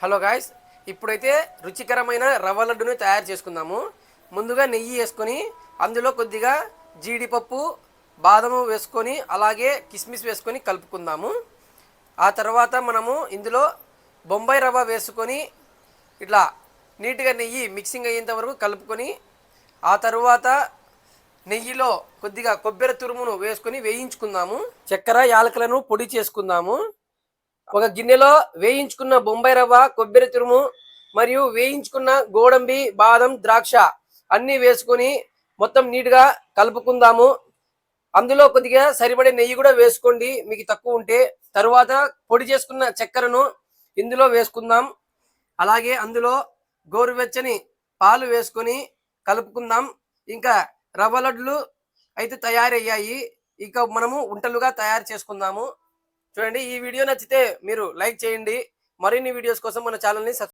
Hello guys, ఇప్పుడైతే రుచికరమైన రవ్వ లడ్డుని తయారు చేసుకుందాము. ముందుగా నెయ్యి వేసుకొని అందులో కొద్దిగా జీడిపప్పు, బాదము వేసుకొని అలాగే కిస్మిస్ వేసుకొని కలుపుకుందాము. ఆ తర్వాత మనము ఇందులో బొంబాయి రవ్వ వేసుకొని ఇట్లా నీట్గా నెయ్యి మిక్సింగ్ అయ్యేంత వరకు కలుపుకొని ఆ తర్వాత నెయ్యిలో కొద్దిగా కొబ్బరి తురుమును వేసుకొని వేయించుకుందాము. చక్కెర యాలకులను పొడి చేసుకుందాము. ఒక గిన్నెలో వేయించుకున్న బొంబాయి రవ్వ, కొబ్బరి తురుము మరియు వేయించుకున్న గోడంబి, బాదం, ద్రాక్ష అన్నీ వేసుకొని మొత్తం నీట్గా కలుపుకుందాము. అందులో కొద్దిగా సరిపడే నెయ్యి కూడా వేసుకోండి మీకు తక్కువ ఉంటే. తరువాత పొడి చేసుకున్న చక్కెరను ఇందులో వేసుకుందాం. అలాగే అందులో గోరువెచ్చని పాలు వేసుకొని కలుపుకుందాం. ఇంకా రవ్వ లడ్లు అయితే తయారయ్యాయి. ఇక మనము ఉంటలుగా తయారు చేసుకుందాము. చూడండి, ఈ వీడియో నచ్చితే మీరు లైక్ చేయండి. మరిన్ని వీడియోస్ కోసం మన ఛానల్ని